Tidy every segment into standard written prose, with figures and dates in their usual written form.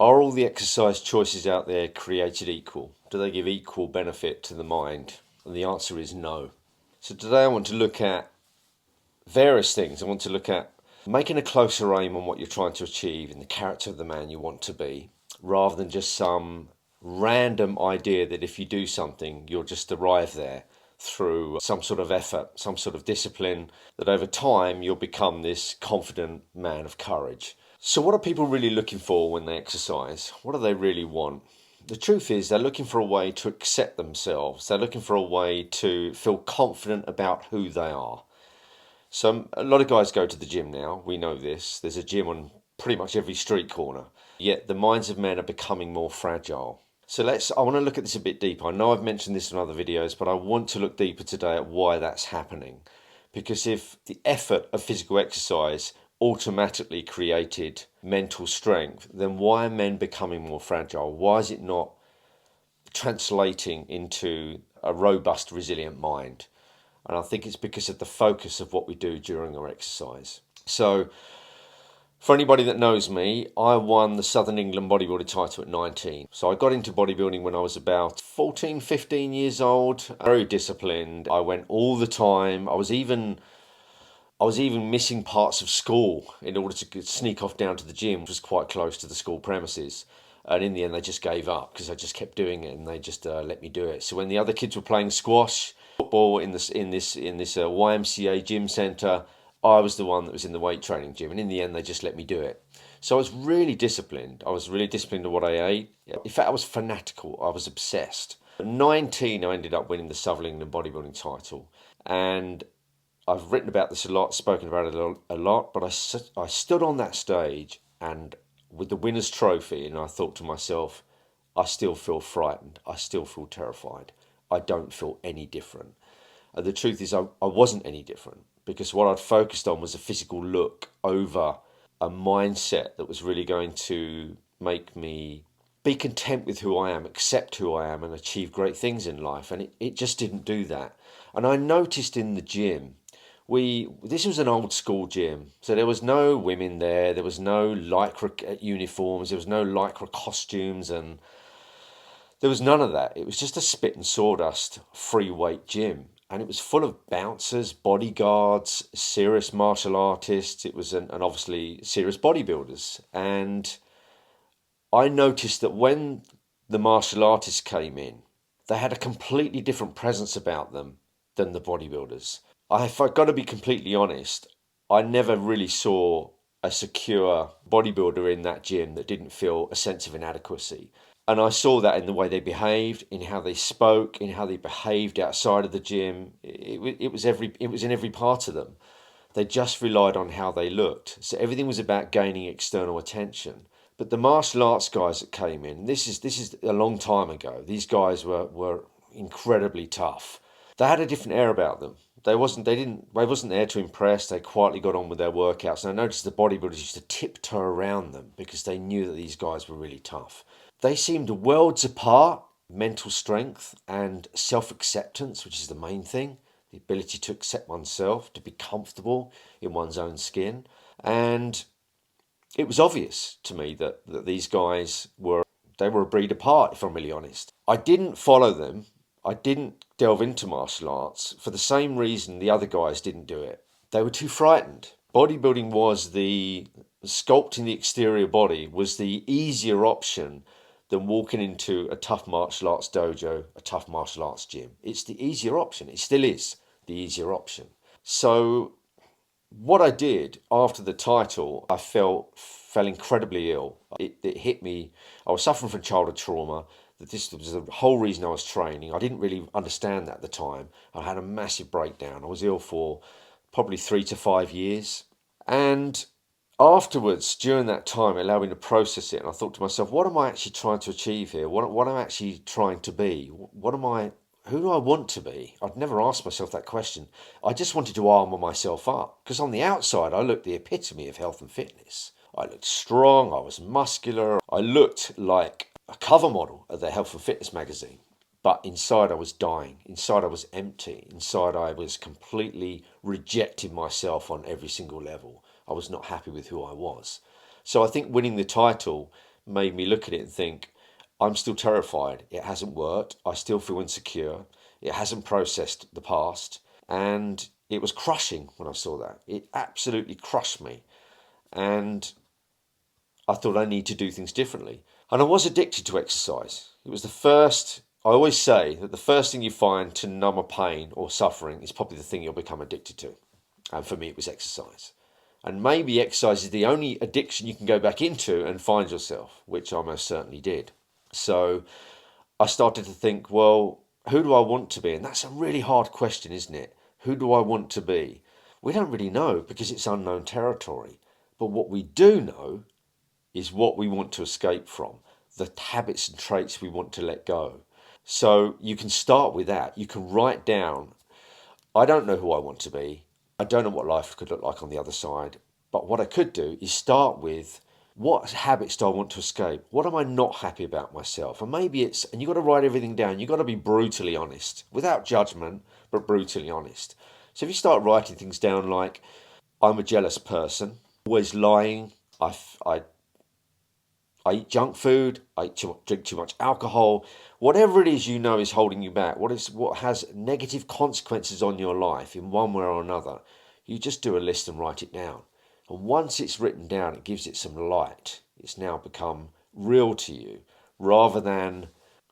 Are all the exercise choices out there created equal? Do they give equal benefit to the mind? And the answer is no. So today I want to look at various things. I want to look at making a closer aim on what you're trying to achieve and the character of the man you want to be, rather than just some random idea that if you do something, you'll just arrive there through some sort of effort, some sort of discipline, that over time you'll become this confident man of courage. So, what are people really looking for when they exercise? What do they really want? The truth is, they're looking for a way to accept themselves. They're looking for a way to feel confident about who they are. So a lot of guys go to the gym now. We know this. There's a gym on pretty much every street corner. Yet the minds of men are becoming more fragile. So I want to look at this a bit deeper. I know I've mentioned this in other videos, but I want to look deeper today at why that's happening. Because if the effort of physical exercise automatically created mental strength, then why are men becoming more fragile? Why is it not translating into a robust, resilient mind? And I think it's because of the focus of what we do during our exercise. So, for anybody that knows me, I won the Southern England bodybuilding title at 19. So I got into bodybuilding when I was about 14, 15 years old. Very disciplined. I went all the time. I was even missing parts of school in order to sneak off down to the gym, which was quite close to the school premises. And in the end, they just gave up because I just kept doing it, and they just let me do it. So when the other kids were playing squash, football in this YMCA gym centre, I was the one that was in the weight training gym, and in the end, they just let me do it. So I was really disciplined. I was really disciplined to what I ate. In fact, I was fanatical. I was obsessed. At 19, I ended up winning the Southern England bodybuilding title, and I've written about this a lot, spoken about it a lot, but I stood on that stage and with the winner's trophy, and I thought to myself, I still feel frightened. I still feel terrified. I don't feel any different. And the truth is, I wasn't any different because what I'd focused on was a physical look over a mindset that was really going to make me be content with who I am, accept who I am, and achieve great things in life. And it just didn't do that. And I noticed in the gym, this was an old school gym, so there was no women there. There was no lycra uniforms. There was no lycra costumes, and there was none of that. It was just a spit and sawdust free weight gym, and it was full of bouncers, bodyguards, serious martial artists. It was and obviously serious bodybuilders, and I noticed that when the martial artists came in, they had a completely different presence about them than the bodybuilders. If I've got to be completely honest, I never really saw a secure bodybuilder in that gym that didn't feel a sense of inadequacy. And I saw that in the way they behaved, in how they spoke, in how they behaved outside of the gym. It was in every part of them. They just relied on how they looked. So everything was about gaining external attention. But the martial arts guys that came in, this is a long time ago. These guys were incredibly tough. They had a different air about them. They wasn't there to impress. They quietly got on with their workouts. And I noticed the bodybuilders used to tiptoe around them because they knew that these guys were really tough. They seemed worlds apart. Mental strength and self-acceptance, which is the main thing. The ability to accept oneself, to be comfortable in one's own skin. And it was obvious to me that these guys were a breed apart, if I'm really honest. I didn't follow them. I didn't delve into martial arts for the same reason the other guys didn't do it. They were too frightened. Bodybuilding was sculpting the exterior body was the easier option than walking into a tough martial arts dojo, a tough martial arts gym. It's the easier option. It still is the easier option. So what I did after the title, I fell incredibly ill. It hit me. I was suffering from childhood trauma. That this was the whole reason I was training. I didn't really understand that at the time. I had a massive breakdown. I was ill for probably 3 to 5 years. And afterwards, during that time, it allowed me to process it. And I thought to myself, what am I actually trying to achieve here? What am I actually trying to be? Who do I want to be? I'd never asked myself that question. I just wanted to armour myself up because on the outside, I looked the epitome of health and fitness. I looked strong, I was muscular, I looked like a cover model of the health and fitness magazine. But inside, I was dying. Inside, I was empty. Inside, I was completely rejecting myself on every single level. I was not happy with who I was. So I think winning the title made me look at it and think, I'm still terrified. It hasn't worked. I still feel insecure. It hasn't processed the past. And it was crushing when I saw that. It absolutely crushed me. And I thought I need to do things differently. And I was addicted to exercise. It was the first, I always say that the first thing you find to numb a pain or suffering is probably the thing you'll become addicted to. And for me, it was exercise. And maybe exercise is the only addiction you can go back into and find yourself, which I most certainly did. So I started to think, well, who do I want to be? And that's a really hard question, isn't it? Who do I want to be? We don't really know because it's unknown territory. But what we do know is what we want to escape from, the habits and traits we want to let go. So you can start with that. You can write down, I don't know who I want to be. I don't know what life could look like on the other side. But what I could do is start with, what habits do I want to escape? What am I not happy about myself? And maybe it's, and you've got to write everything down. You've got to be brutally honest, without judgment, but brutally honest. So if you start writing things down like, I'm a jealous person, always lying, I eat junk food, drink too much alcohol, whatever it is you know is holding you back, what has negative consequences on your life in one way or another, you just do a list and write it down. And once it's written down, it gives it some light. It's now become real to you rather than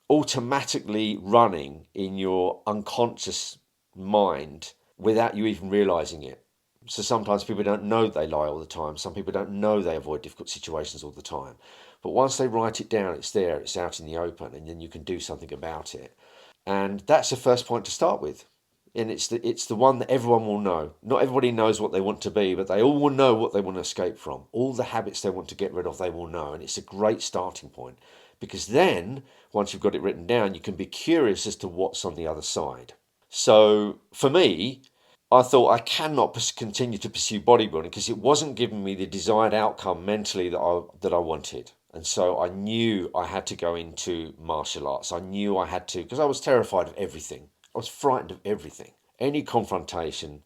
automatically running in your unconscious mind without you even realizing it. So sometimes people don't know they lie all the time. Some people don't know they avoid difficult situations all the time. But once they write it down, it's there, it's out in the open, and then you can do something about it. And that's the first point to start with. And it's the one that everyone will know. Not everybody knows what they want to be, but they all will know what they want to escape from. All the habits they want to get rid of, they will know. And it's a great starting point. Because then, once you've got it written down, you can be curious as to what's on the other side. So for me, I thought I cannot continue to pursue bodybuilding because it wasn't giving me the desired outcome mentally that I wanted. And so I knew I had to go into martial arts. I knew I had to, because I was terrified of everything. I was frightened of everything. Any confrontation,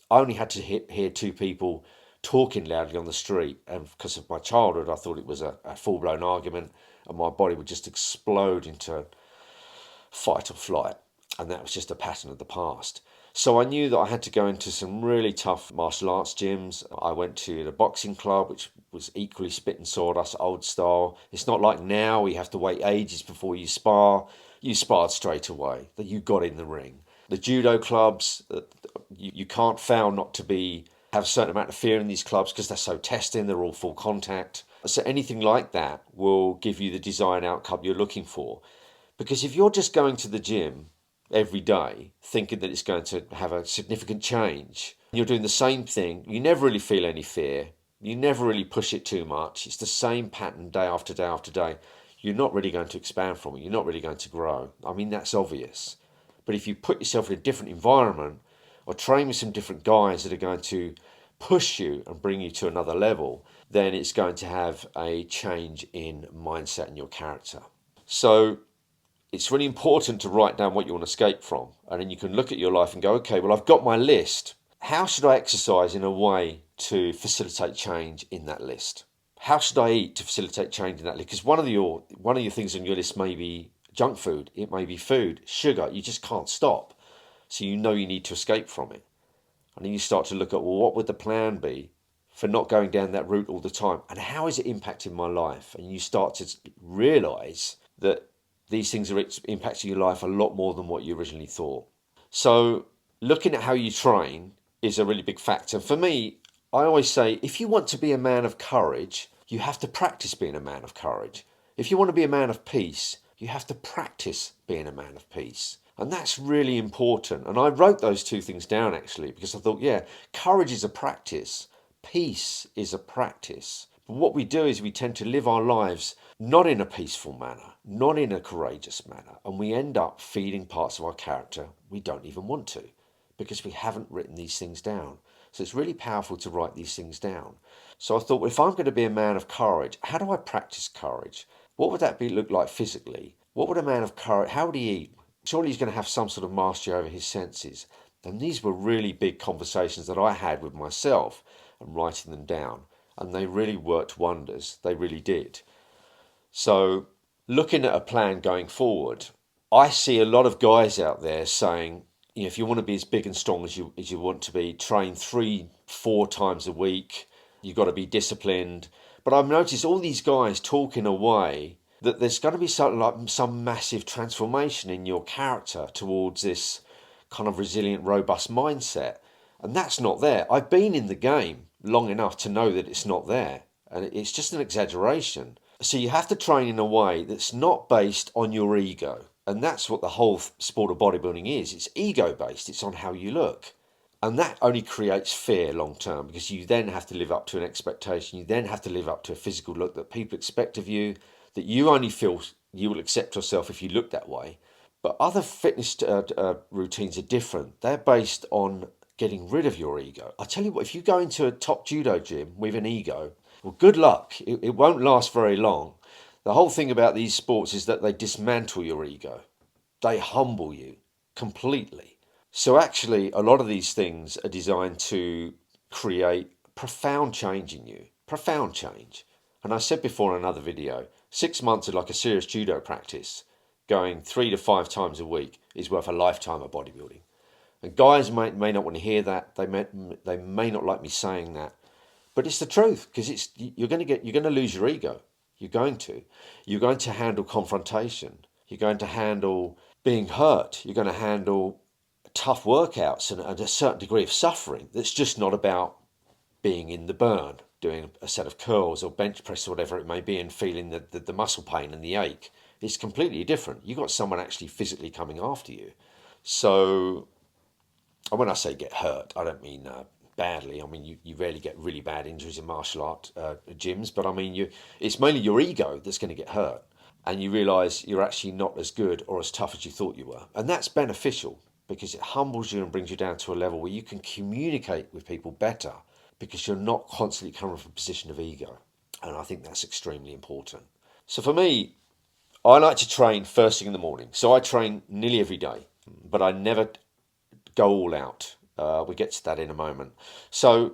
I only had to hear two people talking loudly on the street. And because of my childhood, I thought it was a full-blown argument and my body would just explode into fight or flight. And that was just a pattern of the past. So I knew that I had to go into some really tough martial arts gyms. I went to the boxing club, which was equally spit and sawdust, old style. It's not like now, you have to wait ages before you spar. You sparred straight away, that you got in the ring. The judo clubs, you can't fail not to have a certain amount of fear in these clubs because they're so testing, they're all full contact. So anything like that will give you the desired outcome you're looking for. Because if you're just going to the gym every day thinking that it's going to have a significant change, you're doing the same thing, you never really feel any fear, you never really push it too much, it's the same pattern day after day after day, you're not really going to expand from it, you're not really going to grow. I mean, that's obvious. But if you put yourself in a different environment or train with some different guys that are going to push you and bring you to another level, then it's going to have a change in mindset and your character. So it's really important to write down what you want to escape from. And then you can look at your life and go, okay, well, I've got my list. How should I exercise in a way to facilitate change in that list? How should I eat to facilitate change in that list? Because one of your things on your list may be junk food. It may be food, sugar. You just can't stop. So you know you need to escape from it. And then you start to look at, well, what would the plan be for not going down that route all the time? And how is it impacting my life? And you start to realise that these things are impacting your life a lot more than what you originally thought. So looking at how you train is a really big factor. For me, I always say, if you want to be a man of courage, you have to practice being a man of courage. If you want to be a man of peace, you have to practice being a man of peace. And that's really important. And I wrote those two things down actually, because I thought, yeah, courage is a practice. Peace is a practice. But what we do is we tend to live our lives not in a peaceful manner, not in a courageous manner, and we end up feeding parts of our character we don't even want to because we haven't written these things down. So it's really powerful to write these things down. So I thought, well, if I'm going to be a man of courage, how do I practice courage? What would that look like physically? What would a man of courage, how would he eat? Surely he's going to have some sort of mastery over his senses. And these were really big conversations that I had with myself and writing them down. And they really worked wonders. They really did. So looking at a plan going forward, I see a lot of guys out there saying, if you want to be as big and strong as you want to be, train 3, 4 times a week. You've got to be disciplined. But I've noticed all these guys talk in a way that there's going to be some massive transformation in your character towards this kind of resilient, robust mindset. And that's not there. I've been in the game long enough to know that it's not there. And it's just an exaggeration. So you have to train in a way that's not based on your ego. And that's what the whole sport of bodybuilding is. It's ego based, it's on how you look. And that only creates fear long term, because you then have to live up to an expectation. You then have to live up to a physical look that people expect of you, that you only feel you will accept yourself if you look that way. But other fitness routines are different. They're based on getting rid of your ego. I tell you what, if you go into a top judo gym with an ego, well, good luck. It won't last very long. The whole thing about these sports is that they dismantle your ego. They humble you completely. So actually, a lot of these things are designed to create profound change in you. Profound change. And I said before in another video, 6 months of like a serious judo practice, going 3 to 5 times a week, is worth a lifetime of bodybuilding. And guys may not want to hear that. They may not like me saying that. But it's the truth, because you're going to lose your ego. You're going to handle confrontation. You're going to handle being hurt. You're going to handle tough workouts and a certain degree of suffering. That's just not about being in the burn, doing a set of curls or bench press or whatever it may be, and feeling the muscle pain and the ache. It's completely different. You've got someone actually physically coming after you. So when I say get hurt, I don't mean badly. I mean, you rarely get really bad injuries in martial art gyms, but I mean, it's mainly your ego that's going to get hurt. And you realise you're actually not as good or as tough as you thought you were. And that's beneficial, because it humbles you and brings you down to a level where you can communicate with people better, because you're not constantly coming from a position of ego. And I think that's extremely important. So for me, I like to train first thing in the morning. So I train nearly every day, but I never go all out. We get to that in a moment. So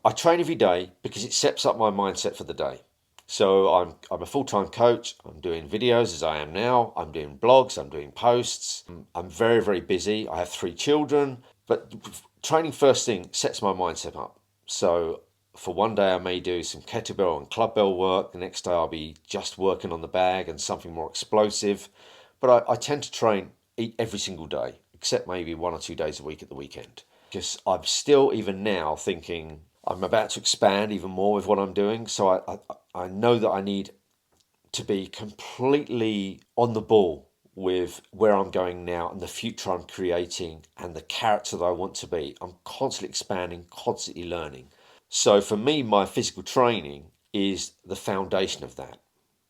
I train every day because it sets up my mindset for the day. So I'm a full-time coach. I'm doing videos as I am now. I'm doing blogs. I'm doing posts. I'm very, very busy. I have 3 children. But training first thing sets my mindset up. So for one day I may do some kettlebell and club bell work. The next day I'll be just working on the bag and something more explosive. But I tend to eat every single day, except maybe 1 or 2 days a week at the weekend. Because I'm still, even now, thinking I'm about to expand even more with what I'm doing. So I know that I need to be completely on the ball with where I'm going now and the future I'm creating and the character that I want to be. I'm constantly expanding, constantly learning. So for me, my physical training is the foundation of that.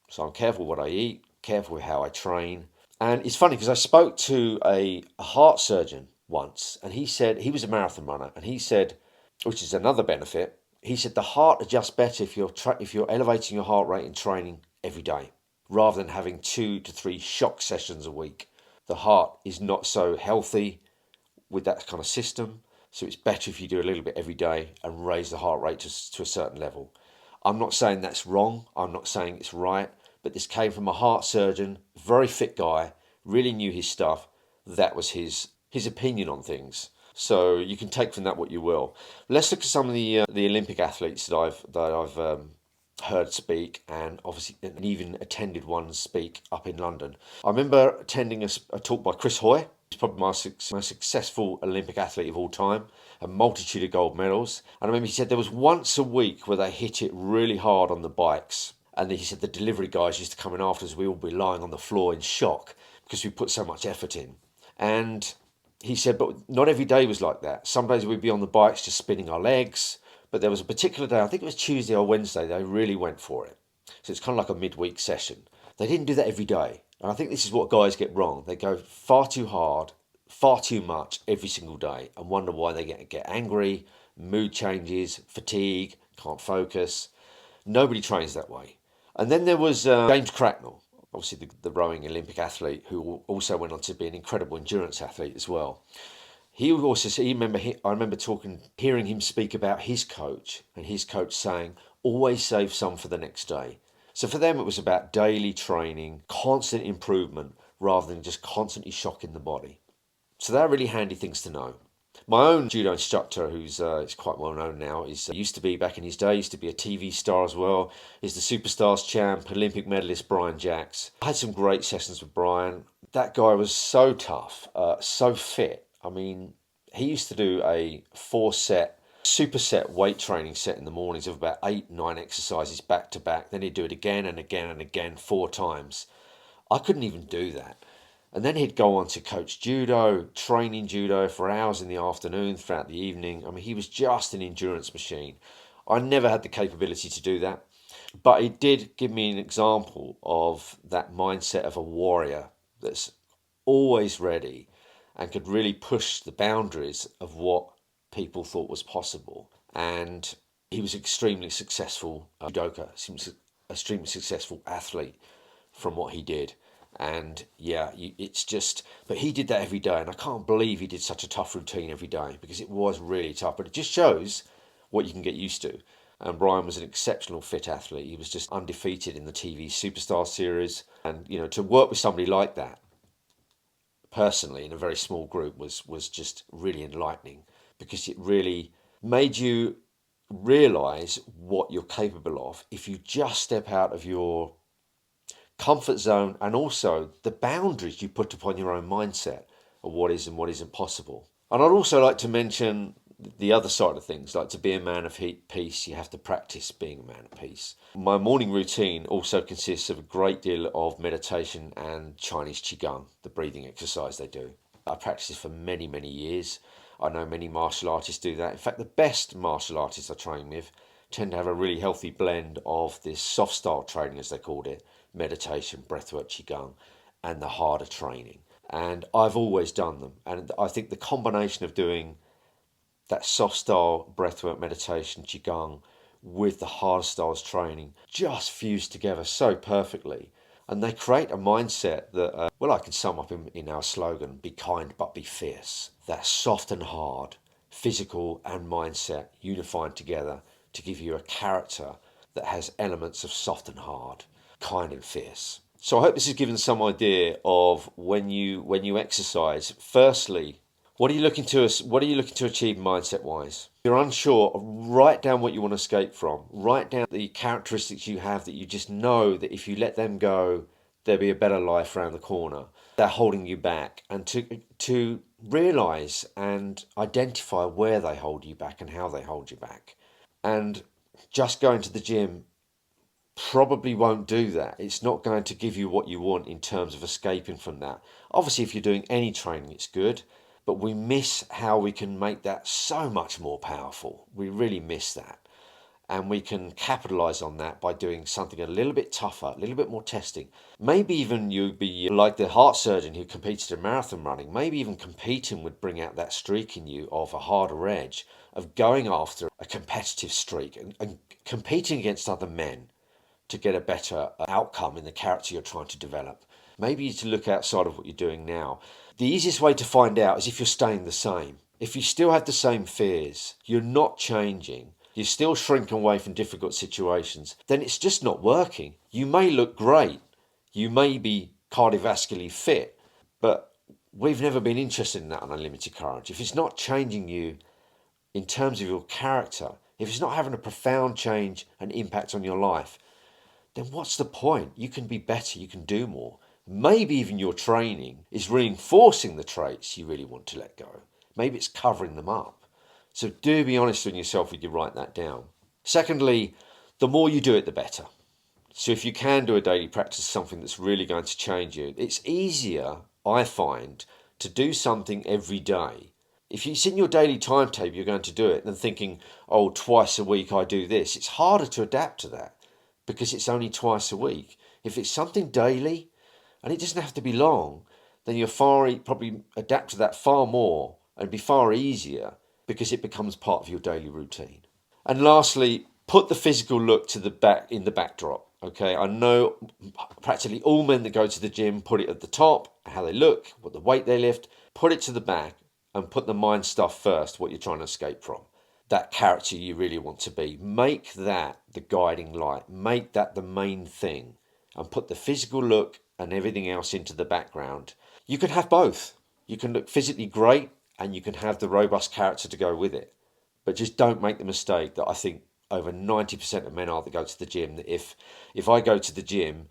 So I'm careful what I eat, careful with how I train. And it's funny because I spoke to a heart surgeon once, and he said, he was a marathon runner, and he said, which is another benefit, he said the heart adjusts better if you're elevating your heart rate in training every day, rather than having 2 to 3 shock sessions a week. The heart is not so healthy with that kind of system, so it's better if you do a little bit every day and raise the heart rate to a certain level. I'm not saying that's wrong, I'm not saying it's right, but this came from a heart surgeon, very fit guy, really knew his stuff. That was his opinion on things. So you can take from that what you will. Let's look at some of the Olympic athletes that I've heard speak, and obviously and even attended one speak up in London. I remember attending a talk by Chris Hoy. He's probably my most successful Olympic athlete of all time, a multitude of gold medals. And I remember he said there was once a week where they hit it really hard on the bikes. And he said the delivery guys used to come in after us. We all be lying on the floor in shock because we put so much effort in. And he said, but not every day was like that. Some days we'd be on the bikes just spinning our legs. But there was a particular day, I think it was Tuesday or Wednesday, they really went for it. So it's kind of like a midweek session. They didn't do that every day. And I think this is what guys get wrong. They go far too hard, far too much every single day, and wonder why they get angry, mood changes, fatigue, can't focus. Nobody trains that way. And then there was James Cracknell, obviously the rowing Olympic athlete, who also went on to be an incredible endurance athlete as well. I remember hearing him speak about his coach, and his coach saying, always save some for the next day. So for them, it was about daily training, constant improvement, rather than just constantly shocking the body. So they're really handy things to know. My own judo instructor, who's is quite well known now, used to be, back in his day, used to be a TV star as well, is the Superstars champ, Olympic medalist Brian Jacks. I had some great sessions with Brian. That guy was so tough, so fit. I mean, he used to do a 4-set superset weight training set in the mornings of about 8, 9 exercises back to back. Then he'd do it again and again and again 4 times. I couldn't even do that. And then he'd go on to coach judo, training judo for hours in the afternoon, throughout the evening. I mean, he was just an endurance machine. I never had the capability to do that. But it did give me an example of that mindset of a warrior that's always ready and could really push the boundaries of what people thought was possible. And he was extremely successful judoka, extremely successful athlete from what he did. And yeah, it's just, but he did that every day, and I can't believe he did such a tough routine every day, because it was really tough. But it just shows what you can get used to. And Brian was an exceptional fit athlete. He was just undefeated in the TV Superstar series, and to work with somebody like that personally in a very small group was just really enlightening, because it really made you realize what you're capable of if you just step out of your comfort zone, and also the boundaries you put upon your own mindset of what is and what isn't possible. And I'd also like to mention the other side of things, like to be a man of peace, you have to practice being a man of peace. My morning routine also consists of a great deal of meditation and Chinese Qigong, the breathing exercise they do. I practiced it for many, many years. I know many martial artists do that. In fact, the best martial artists I train with tend to have a really healthy blend of this soft style training, as they called it, meditation, breathwork, Qigong, and the harder training. And I've always done them. And I think the combination of doing that soft style breathwork, meditation, Qigong with the hard styles training just fuse together so perfectly. And they create a mindset that, I can sum up in our slogan, be kind but be fierce. That soft and hard, physical and mindset unified together to give you a character that has elements of soft and hard, kind and fierce. So I hope this has given some idea of when you exercise. Firstly, what are you looking to achieve mindset wise? If you're unsure, write down what you want to escape from. Write down the characteristics you have that you just know that if you let them go, there'll be a better life around the corner. They're holding you back, and to realize and identify where they hold you back and how they hold you back. And just going to the gym probably won't do that. It's not going to give you what you want in terms of escaping from that. Obviously, if you're doing any training, it's good, but we miss how we can make that so much more powerful. We really miss that. And we can capitalize on that by doing something a little bit tougher, a little bit more testing. Maybe even you'd be like the heart surgeon who competed in marathon running. Maybe even competing would bring out that streak in you of a harder edge, of going after a competitive streak and competing against other men to get a better outcome in the character you're trying to develop. Maybe to look outside of what you're doing now. The easiest way to find out is if you're staying the same. If you still have the same fears, you're not changing, you're still shrinking away from difficult situations, then it's just not working. You may look great, you may be cardiovascularly fit, but we've never been interested in that on Unlimited Courage. If it's not changing you in terms of your character, if it's not having a profound change and impact on your life, then what's the point? You can be better, you can do more. Maybe even your training is reinforcing the traits you really want to let go. Maybe it's covering them up. So do be honest with yourself when you write that down. Secondly, the more you do it, the better. So if you can do a daily practice, something that's really going to change you, it's easier, I find, to do something every day. If it's in your daily timetable, you're going to do it, than thinking, oh, twice a week I do this. It's harder to adapt to that because it's only twice a week. If it's something daily, and it doesn't have to be long, then you'll probably adapt to that far more and be far easier because it becomes part of your daily routine. And lastly, put the physical look to the back in the backdrop. Okay, I know practically all men that go to the gym put it at the top, how they look, what the weight they lift, put it to the back and put the mind stuff first, what you're trying to escape from. that character you really want to be. Make that the guiding light. Make that the main thing, and put the physical look and everything else into the background. You can have both. You can look physically great and you can have the robust character to go with it. But just don't make the mistake that I think over 90% of men are that go to the gym. That if I go to the gym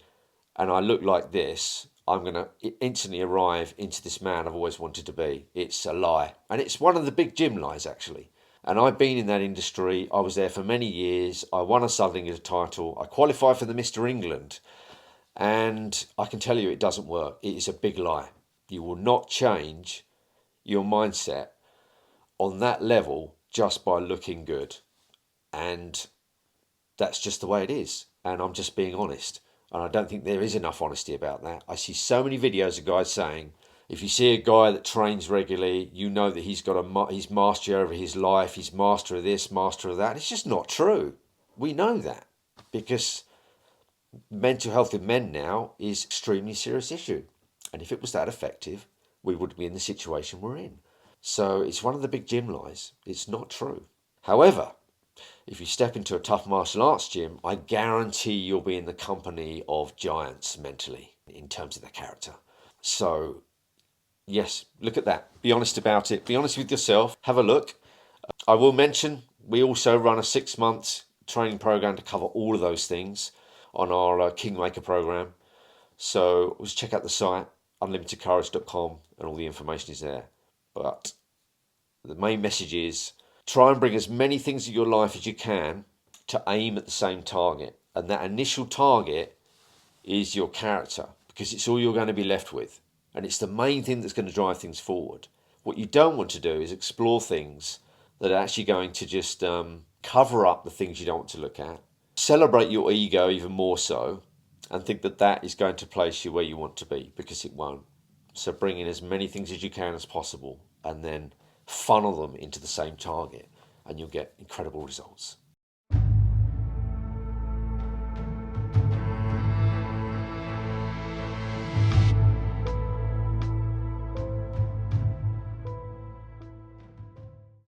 and I look like this, I'm going to instantly arrive into this man I've always wanted to be. It's a lie. And it's one of the big gym lies, actually. And I've been in that industry. I was there for many years. I won a Southern England title. I qualified for the Mr. England. And I can tell you it doesn't work. It is a big lie. You will not change your mindset on that level just by looking good. And that's just the way it is. And I'm just being honest. And I don't think there is enough honesty about that. I see so many videos of guys saying, if you see a guy that trains regularly, you know that he's mastery over his life, he's master of this, master of that. It's just not true. We know that because mental health in men now is an extremely serious issue. And if it was that effective, we wouldn't be in the situation we're in. So it's one of the big gym lies. It's not true. However, if you step into a tough martial arts gym, I guarantee you'll be in the company of giants mentally in terms of their character. So, yes, look at that. Be honest about it. Be honest with yourself. Have a look. I will mention we also run a 6 month training program to cover all of those things on our Kingmaker program. So just check out the site, unlimitedcourage.com, and all the information is there. But the main message is try and bring as many things in your life as you can to aim at the same target. And that initial target is your character, because it's all you're going to be left with. And it's the main thing that's going to drive things forward. What you don't want to do is explore things that are actually going to just cover up the things you don't want to look at. Celebrate your ego even more so, and think that that is going to place you where you want to be, because it won't. So bring in as many things as you can as possible, and then funnel them into the same target, and you'll get incredible results.